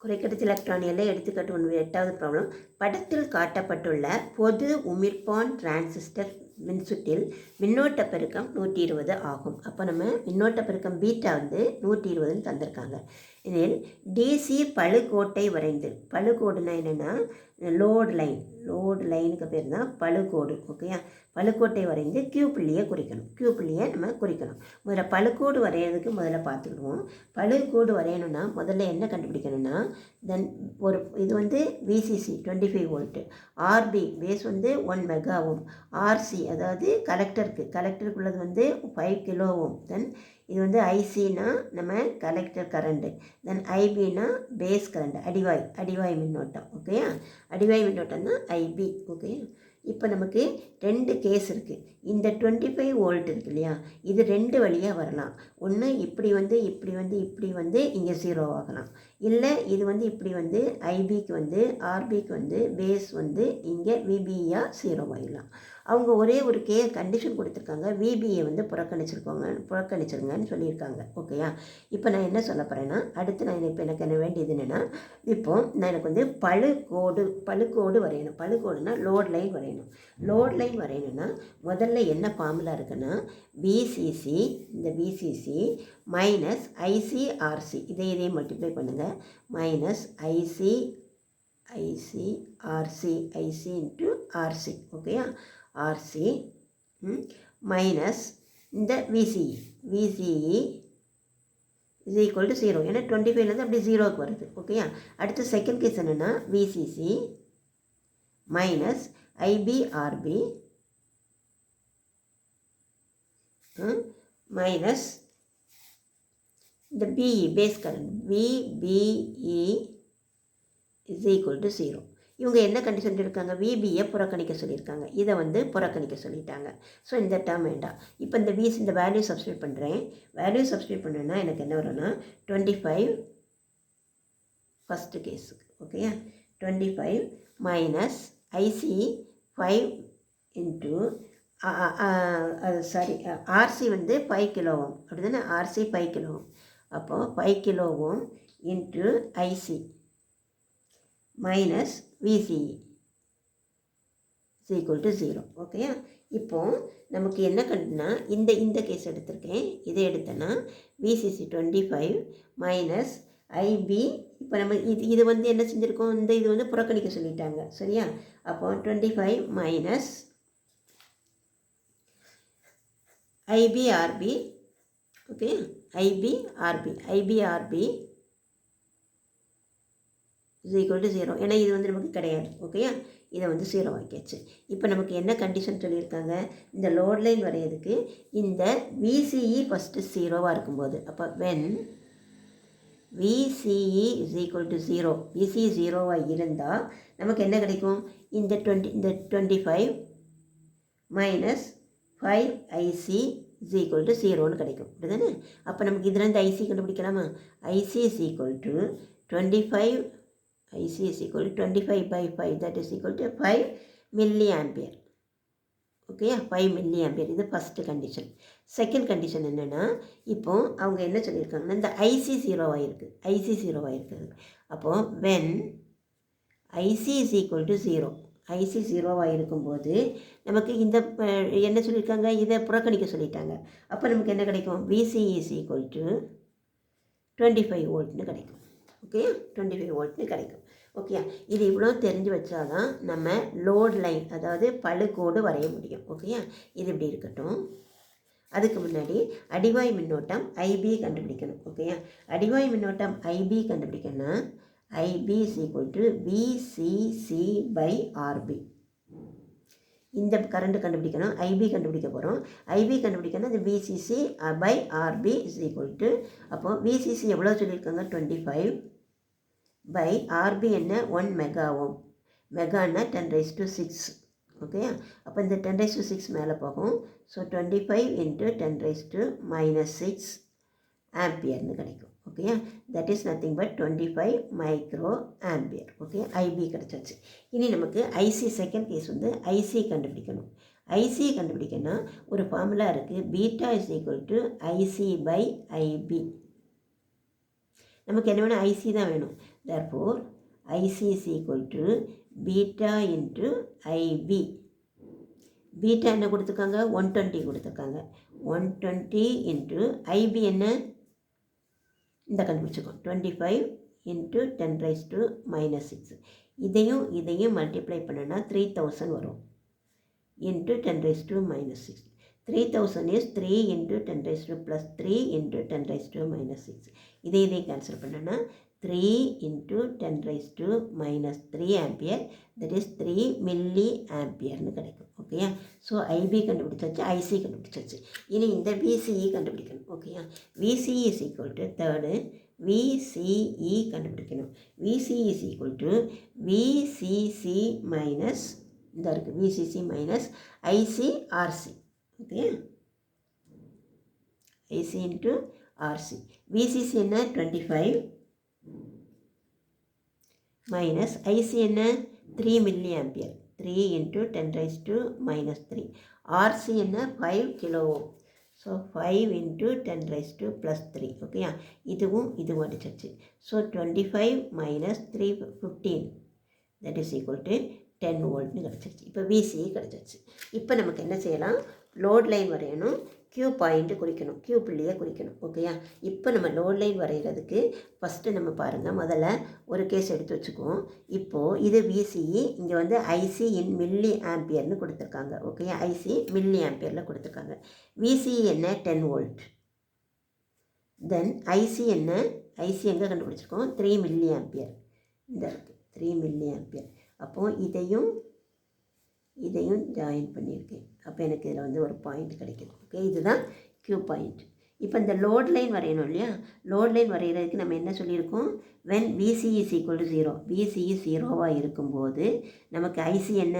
குறைக்கடத்தி எலக்ட்ரானியில் எடுத்துக்காட்டு 8வது ப்ராப்ளம். படத்தில் காட்டப்பட்டுள்ள பொது உமிழ்ப்பான் டிரான்சிஸ்டர் மின்சுற்றில் மின்னோட்ட பெருக்கம் 120 ஆகும். அப்போ நம்ம மின்னோட்ட பெருக்கம் பீட்டா வந்து 120ன்னு தந்திருக்காங்க. இதில் டிசி பழுக்கோட்டை வரைந்து, பழுக்கோடுனா என்னென்னா லோடு லைனுக்கு பேர் தான் பழுக்கோடு. ஓகேயா, பழுக்கோட்டை வரைந்து கியூ புள்ளியை குறிக்கணும். கியூ புள்ளியை நம்ம குறிக்கணும். முதல்ல பழுக்கோடு வரைகிறதுக்கு முதல்ல பார்த்துக்கிடுவோம். பழுக்கோடு வரையணும்னா முதல்ல என்ன கண்டுபிடிக்கணும்னா, தென் ஒரு இது வந்து விசிசி 25 வோல்ட்டு, ஆர்பி பேஸ் வந்து 1 மெகாவும், ஆர்சி அதாவது கலெக்டருக்குள்ளது வந்து 5 கிலோவும், தென் இது வந்து ஐசினா நம்ம கலெக்டர் கரண்ட்டு, தென் ஐபினா பேஸ் கரண்ட், அடிவாய் மின்னோட்டம். ஓகேயா, அடிவாய் மின்னோட்டம் தான் ஐபி. ஓகே, இப்போ நமக்கு 2 கேஸ் இருக்குது. இந்த 25 வோல்ட் இருக்கு இல்லையா, இது 2 வழியாக வரலாம். ஒன்று இப்படி வந்து இங்கே 0 ஆகலாம். இல்லை இது வந்து இப்படி வந்து ஐபிக்கு வந்து ஆர்பிக்கு வந்து பேஸ் வந்து இங்கே விபியாக 0 ஆகிடலாம். அவங்க ஒரே ஒரு கண்டிஷன் கொடுத்துருக்காங்க, விபியை வந்து புறக்கணிச்சிருங்கன்னு சொல்லியிருக்காங்க. ஓகேயா, இப்போ நான் என்ன சொல்ல போகிறேன்னா, அடுத்து நான் இப்போ எனக்கு என்ன வேண்டியது என்னென்னா, இப்போ நான் எனக்கு வந்து பழுக்கோடு வரையணும். பழுக்கோடுனா லோட் லைன் வரையணும். லோட் லைன் வரையணும்னா முதல்ல என்ன ஃபார்முலா இருக்குன்னா, பிசிசி, இந்த பிசிசி மைனஸ் ஐசிஆர்சி, இதை மல்டிப்ளை பண்ணுங்கள். Minus IC into RC. ஓகேயா, ஆர்சி மைனஸ் இந்த விசிஇ இஸ் ஈக்குவல் டு 0. ஏன்னா 25லேருந்து அப்படி 0க்கு வருது. ஓகேயா, அடுத்து செகண்ட் கேஸ் என்னென்னா, விசிசி மைனஸ் ஐபிஆர்பி மைனஸ் இந்த BE base current VBE is equal to 0. இவங்க என்ன கண்டிஷன் இருக்காங்க, விபியை புறக்கணிக்க சொல்லியிருக்காங்க. இதை வந்து புறக்கணிக்க சொல்லிட்டாங்க. ஸோ இந்த டேர்ம் வேண்டாம். இப்போ இந்த வேல்யூ சப்ஸ்டியூட் பண்ணுறேன். வேல்யூ சப்ஸ்டியூட் பண்ணேன்னா எனக்கு என்ன வரும்னா 25 ஃபஸ்ட்டு கேஸுக்கு. ஓகேயா, 25 மைனஸ் ஐசி 5 இன்ட்டு ஆர்சி வந்து 5 கிலோவும், அப்படி தானே, ஆர்சி 5 கிலோவும். அப்போது 5 கிலோவும் into IC minus VCE is equal to 0. ஓகேயா, இப்போது நமக்கு என்ன கண்டுனா, இந்த கேஸ் எடுத்திருக்கேன். இதை எடுத்தேன்னா விசிசி 25 மைனஸ் ஐபி. இப்போ நம்ம இது வந்து என்ன செஞ்சுருக்கோம், இது வந்து புறக்கணிக்க சொல்லிட்டாங்க. சரியா, அப்போ 25 minus IBRB. Okay, IBRB is equal to 0. ஏன்னா இது வந்து நமக்கு கிடையாது. ஓகேயா, இதை வந்து 0 ஆக்கியாச்சு. இப்போ நமக்கு என்ன கண்டிஷன் சொல்லியிருக்காங்க, இந்த லோட் லைன் வரையிறதுக்கு இந்த விசிஇ ஃபஸ்ட்டு 0வாக இருக்கும்போது, அப்போ when VCE is equal to 0, VCE 0வாக இருந்தால் நமக்கு என்ன கிடைக்கும், இந்த 25 minus 5 IC is equal to 0ன்னு கிடைக்கும். அப்படி தானே, அப்போ நமக்கு இதுலேருந்து ஐசி கண்டுபிடிக்கலாமா, IC is equal to 25, IC is equal to 25 by 5, that is equal to 5 milliampere. Okay, 5 milliampere. இது ஃபஸ்ட்டு கண்டிஷன். செகண்ட் கண்டிஷன் என்னென்னா, இப்போ அவங்க என்ன சொல்லியிருக்காங்கன்னா, இந்த ஐசி 0 ஆகிருக்கு. அப்போது when IC is equal to 0, IC 0வாக இருக்கும்போது நமக்கு இந்த என்ன சொல்லியிருக்காங்க, இதை புறக்கணிக்க சொல்லிட்டாங்க. அப்போ நமக்கு என்ன கிடைக்கும், விசிஇ இஸ் ஈக்குவல் டு 25 வோல்ட்னு கிடைக்கும். ஓகே, 25 வோல்ட்னு கிடைக்கும். ஓகே, இது இவ்வளோ தெரிஞ்சு வச்சா தான் நம்ம லோட் லைன், அதாவது பழுக்கோடு வரைய முடியும். ஓகே, இது இப்படி இருக்கட்டும். அதுக்கு முன்னாடி அடிவாய் மின்னோட்டம் ஐபி கண்டுபிடிக்கணும். ஓகே, அடிவாய் மின்னோட்டம் ஐபி கண்டுபிடிக்கணும்னா IB is equal to VCC by RB. இந்த கரண்ட் கண்டுபிடிக்கணும், ஐபி கண்டுபிடிக்க போகிறோம். ஐபி கண்டுபிடிக்கணும், இந்த VCC by RB is equal to, அப்போது விசிசி எவ்வளோ சொல்லியிருக்காங்க, 25 பை ஆர்பி என்ன 1 மெகாவும், மெகான்னா 10⁻⁶. ஓகே, அப்போ இந்த 10⁻⁶ மேலே போகும். ஸோ 25 இன்ட்டு 10⁻⁻6 ஆம்பியர்னு கிடைக்கும். Okay, that is nothing but 25 micro ampere. Okay, IB கிடச்சாச்சு. இனி நமக்கு ஐசி செகண்ட் கேஸ் வந்து ஐசி கண்டுபிடிக்கணும். ஐசி கண்டுபிடிக்கணும்னா ஒரு ஃபார்முலா இருக்குது, beta is equal to IC by IB. நமக்கு என்ன வேணும், ஐசி தான் வேணும். therefore IC is equal to beta into IB. Beta என்ன கொடுத்துருக்காங்க, 120 கொடுத்துருக்காங்க. 120 இன்ட்டு ஐபி என்ன, இந்த கண்டுபிடிச்சிக்கோம், 25 இன்ட்டு 10⁻⁻6. இதையும் மல்டிப்ளை பண்ணனா 3000 வரும் into 10⁻⁻6. 3000 is 3 into 10 plus 3 into 10⁻⁻6. இதை கேன்சல் பண்ணனா 3 into 10⁻⁻3 ampere, that is 3 milli ஆம்பியர்னு கிடைக்கும். ஓகேயா? ஸோ ஐபி கண்டுபிடிச்சாச்சு, ஐசி கண்டுபிடிச்சாச்சு. இனி இந்த விசிஇ கண்டுபிடிக்கணும். ஓகேயா? VCE is equal to third VCE கண்டுபிடிக்கணும். VCE is equal to VCC minus, இந்த இருக்குது VCC minus ICRC. Okay, IC into RC. VCC என்ன 25 மைனஸ் ஐசி என்ன 3 மில்லி ஆம்பியர், 3 இன்ட்டு 10⁻⁻3. ஆர்சி என்ன 5 கிலோ ஓம். So 5 into 10⁻+3. ஓகேயா? இதுவும் அடிச்சிருச்சு. So 25 minus 315, that is equal to 10 வோல்ட்னு கிடச்சிருச்சு. இப்போ விசிஇ கிடச்சிருச்சு. இப்போ நமக்கு என்ன செய்யலாம், லோட் லைன் வரையணும், க்யூ பாயிண்ட்டு குறிக்கணும், க்யூ புள்ளியை குறிக்கணும். ஓகேயா? இப்போ நம்ம லோட் லைன் வரைகிறதுக்கு ஃபஸ்ட்டு நம்ம பாருங்கள், முதல்ல ஒரு கேஸ் எடுத்து வச்சுக்குவோம். இப்போது இது விசிஇ, இங்கே வந்து ஐசி இன் மில்லி ஆம்பியர்னு கொடுத்துருக்காங்க. ஓகேயா? ஐசி மில்லி ஆம்பியரில் கொடுத்துருக்காங்க. விசிஇ என்ன 10 வோல்ட். தென் ஐசி என்ன, ஐசி எங்கே கண்டுபிடிச்சிருக்கோம் 3 மில்லி ஆம்பியர், இந்த இருக்குது 3 மில்லி ஆம்பியர். அப்போது இதையும் ஜாயின் பண்ணியிருக்கேன். அப்போ எனக்கு இதில் வந்து ஒரு பாயிண்ட் கிடைக்கிது. ஓகே, இதுதான் க்யூ பாயிண்ட். இப்போ இந்த லோட் லைன் வரையணும் இல்லையா? லோட் லைன் வரைகிறதுக்கு நம்ம என்ன சொல்லியிருக்கோம், when VC is equal to 0, VCE 0வாக இருக்கும்போது நமக்கு ஐசி என்ன,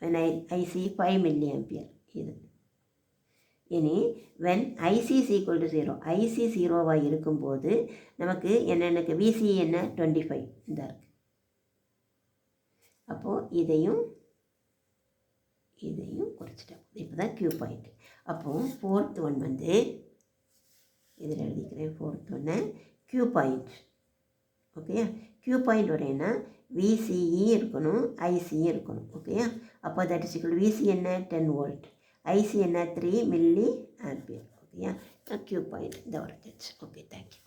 வென் ஐசி 5 மில்லி ஆம்பியர் இது. இனி when IC is equal to 0, IC 0வாக இருக்கும்போது நமக்கு எனக்கு விசிஇ என்ன 25 இந்த இருக்குது. அப்போது இதையும் குறிச்சிட்டோம். இப்போ தான் க்யூ பாயிண்ட். அப்போது ஃபோர்த் ஒன் வந்து இதில் எழுதிக்கிறேன். ஃபோர்த் ஒன்று க்யூ பாயிண்ட். ஓகேயா? க்யூ பாயிண்ட் வரையினா விசிஇ இருக்கணும், ஐசிஇ இருக்கணும். ஓகேயா? அப்போ தட் இஸ் ஈக்குவல் விசி என்ன 10 வோல்ட், ஐசி என்ன 3 மில்லி ஆம்பியர். ஓகேயா? க்யூ பாயிண்ட் இந்த வரைஞ்சிச்சு. Okay, thank you.